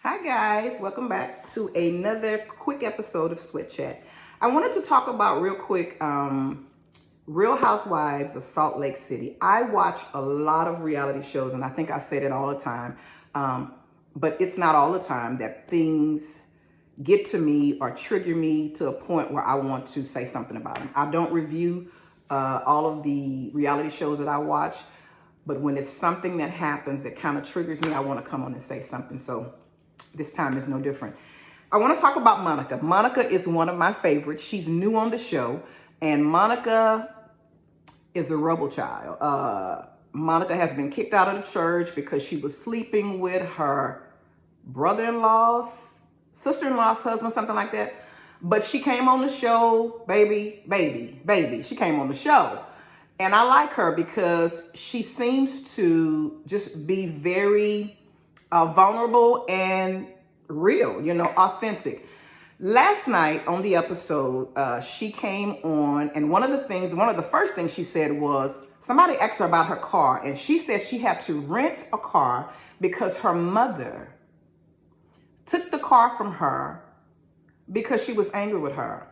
Hi guys, welcome back to another quick episode of Sweat Chat. I wanted to talk about real quick Real Housewives of Salt Lake City. I watch a lot of reality shows and I think I say it all the time, but it's not all the time that things get to me or trigger me to a point where I want to say something about them. I don't review all of the reality shows that I watch, but when it's something that happens that kind of triggers me, I want to come on and say something. So this time is no different. I want to talk about Monica. Monica is one of my favorites. She's new on the show, and Monica is a rebel child. Monica has been kicked out of the church because she was sleeping with her brother-in-law's, sister-in-law's husband, something like that. But she came on the show, baby. She came on the show. And I like her because she seems to just be very vulnerable and real, authentic. Last night on the episode, she came on, and one of the first things she said was, somebody asked her about her car, and she said she had to rent a car because her mother took the car from her because she was angry with her.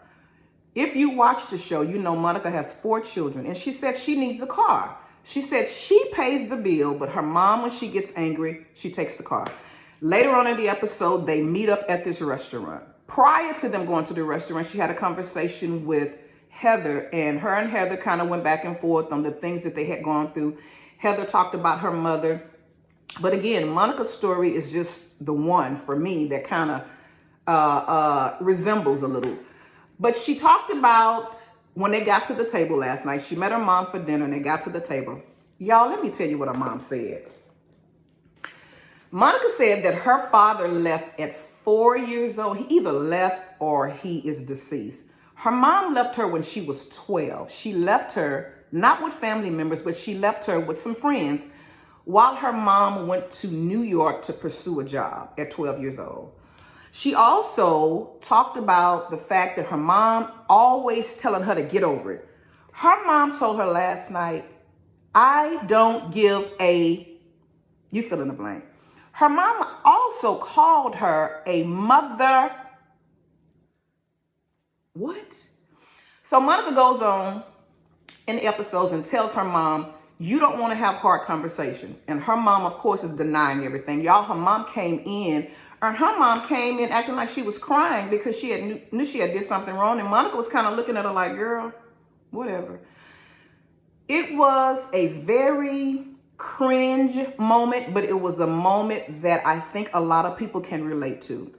If you watch the show, you know Monica has 4 children, and she said she needs a car. She said she pays the bill, but her mom, when she gets angry, she takes the car. Later on in the episode, they meet up at this restaurant. Prior to them going to the restaurant, she had a conversation with Heather, and her and Heather kind of went back and forth on the things that they had gone through. Heather talked about her mother. But again, Monica's story is just the one for me that kind of resembles a little. But she talked about when they got to the table last night. She met her mom for dinner and they got to the table. Y'all, let me tell you what her mom said. Monica said that her father left at 4 years old. He either left or he is deceased. Her mom left her when she was 12. She left her not with family members, but she left her with some friends while her mom went to New York to pursue a job at 12 years old. She also talked about the fact that her mom always telling her to get over it. Her mom told her last night, I don't give a, you fill in the blank. Her mom also called her a mother. What? So Monica goes on in the episodes and tells her mom, you don't want to have hard conversations. And her mom, of course, is denying everything. Y'all, her mom came in, and her mom came in acting like she was crying because she knew she had did something wrong. And Monica was kind of looking at her like, girl, whatever. It was a very cringe moment, but it was a moment that I think a lot of people can relate to.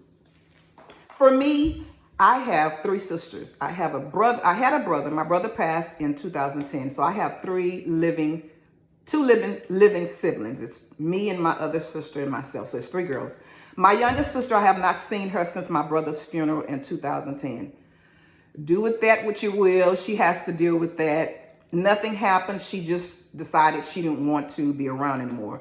For me, I have 3 sisters. I had a brother. My brother passed in 2010. So I have 2 living siblings. It's me and my other sister and myself. So it's 3 girls. My youngest sister, I have not seen her since my brother's funeral in 2010. Do with that what you will. She has to deal with that. Nothing happened. She just decided she didn't want to be around anymore.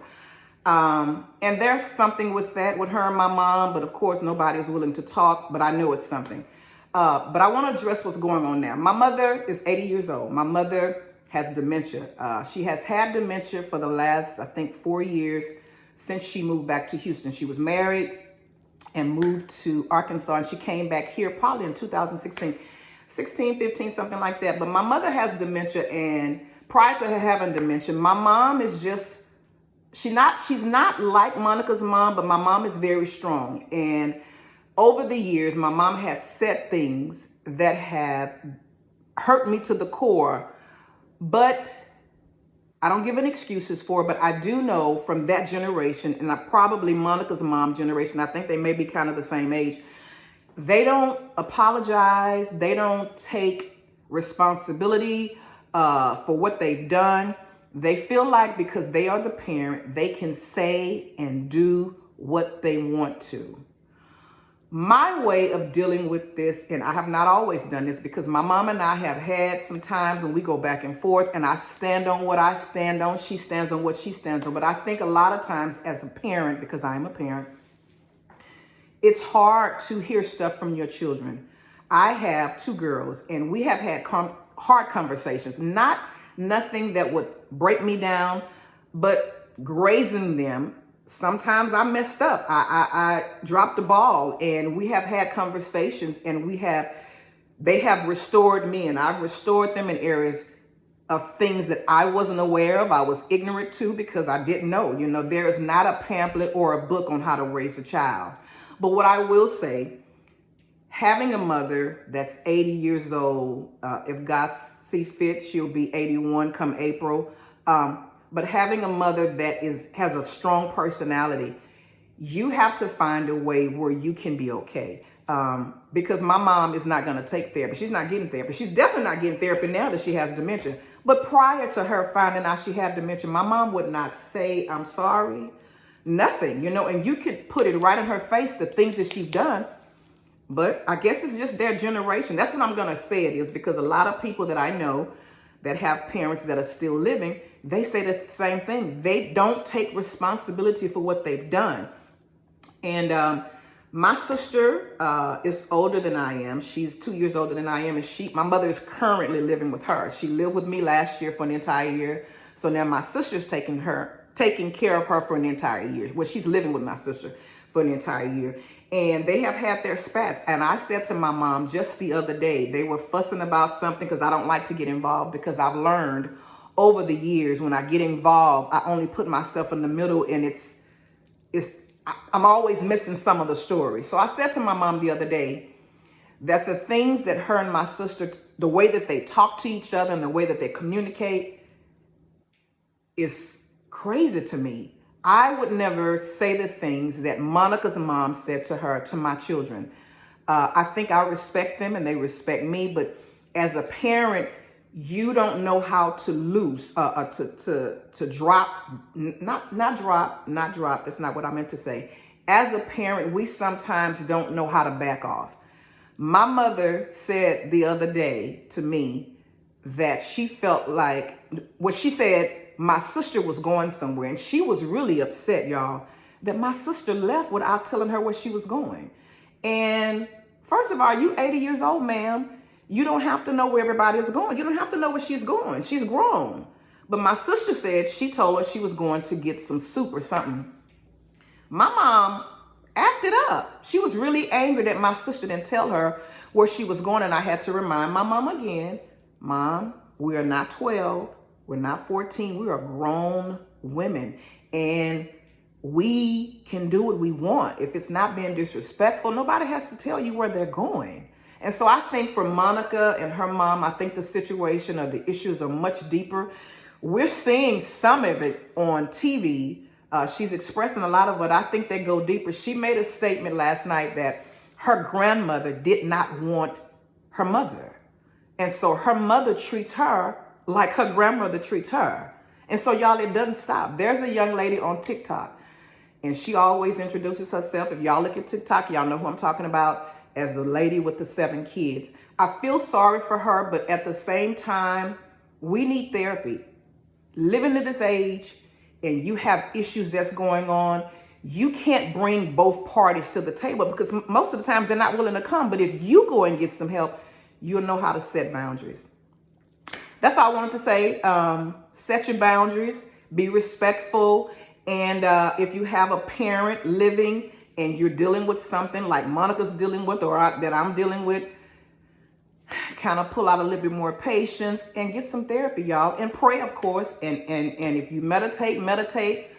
And there's something with that with her and my mom, but of course nobody's willing to talk, but I know it's something. But I want to address what's going on now. My mother is 80 years old. My mother has dementia. She has had dementia for the last, I think, 4 years since she moved back to Houston. She was married and moved to Arkansas, and she came back here probably in 2016, 15, something like that. But my mother has dementia, and prior to her having dementia, my mom is just, she's not like Monica's mom, but my mom is very strong. And over the years, my mom has said things that have hurt me to the core, but I don't give any excuses for it, but I do know from that generation, and probably Monica's mom generation, I think they may be kind of the same age, they don't apologize. They don't take responsibility for what they've done. They feel like because they are the parent, they can say and do what they want to. My way of dealing with this, and I have not always done this because my mom and I have had some times when we go back and forth, and I stand on what I stand on. She stands on what she stands on. But I think a lot of times as a parent, because I am a parent, it's hard to hear stuff from your children. I have 2 girls, and we have had hard conversations. Nothing that would break me down, but grazing them sometimes I messed up. I dropped the ball, and we have had conversations, and they have restored me, and I've restored them in areas of things that I wasn't aware of. I was ignorant to because I didn't know. There is not a pamphlet or a book on how to raise a child. But what I will say, having a mother that's 80 years old, if God see fit, she'll be 81 come April. But having a mother that has a strong personality, you have to find a way where you can be okay. Because my mom is not going to take therapy. She's not getting therapy. She's definitely not getting therapy now that she has dementia. But prior to her finding out she had dementia, my mom would not say, I'm sorry, nothing, and you could put it right in her face, the things that she's done. But I guess it's just their generation. That's what I'm going to say it is, because a lot of people that I know that have parents that are still living, they say the same thing. They don't take responsibility for what they've done. And my sister is older than I am. She's 2 years older than I am. And my mother is currently living with her. She lived with me last year for an entire year. So now my sister's taking care of her for an entire year. Well, she's living with my sister for an entire year. And they have had their spats. And I said to my mom just the other day, they were fussing about something because I don't like to get involved, because I've learned over the years when I get involved, I only put myself in the middle, and I'm always missing some of the story. So I said to my mom the other day that the things that her and my sister, the way that they talk to each other and the way that they communicate is crazy to me. I would never say the things that Monica's mom said to her, to my children. I think I respect them and they respect me, but as a parent, you don't know how to to drop, not drop. That's not what I meant to say. As a parent, we sometimes don't know how to back off. My mother said the other day to me that she felt like, what she said, my sister was going somewhere, and she was really upset, y'all, that my sister left without telling her where she was going. And first of all, you 80 years old, ma'am. You don't have to know where everybody is going. You don't have to know where she's going. She's grown. But my sister said she told her she was going to get some soup or something. My mom acted up. She was really angry that my sister didn't tell her where she was going. And I had to remind my mom again, Mom, we are not 12. We're not 14. We are grown women. And we can do what we want. If it's not being disrespectful, nobody has to tell you where they're going. And so I think for Monica and her mom, I think the situation or the issues are much deeper. We're seeing some of it on TV. She's expressing a lot of it. I think they go deeper. She made a statement last night that her grandmother did not want her mother. And so her mother treats her like her grandmother treats her. And so, y'all, it doesn't stop. There's a young lady on TikTok, and she always introduces herself. If y'all look at TikTok, y'all know who I'm talking about, as a lady with the 7 kids. I feel sorry for her, but at the same time, we need therapy. Living to this age, and you have issues that's going on, you can't bring both parties to the table, because most of the times they're not willing to come. But if you go and get some help, you'll know how to set boundaries. That's all I wanted to say. Set your boundaries, be respectful. And if you have a parent living and you're dealing with something like Monica's dealing with, or that I'm dealing with, kind of pull out a little bit more patience and get some therapy, y'all. And pray, of course. And if you meditate.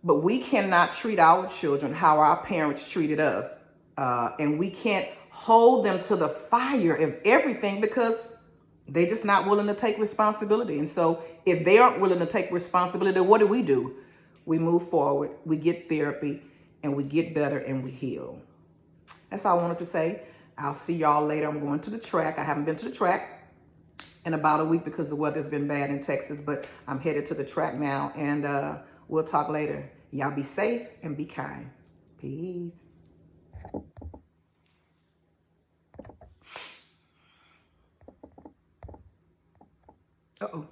But we cannot treat our children how our parents treated us. And we can't hold them to the fire of everything, because they're just not willing to take responsibility. And so if they aren't willing to take responsibility, what do? We move forward, we get therapy, and we get better, and we heal. That's all I wanted to say. I'll see y'all later. I'm going to the track. I haven't been to the track in about a week because the weather's been bad in Texas, but I'm headed to the track now, and we'll talk later. Y'all be safe and be kind. Peace. Uh-oh.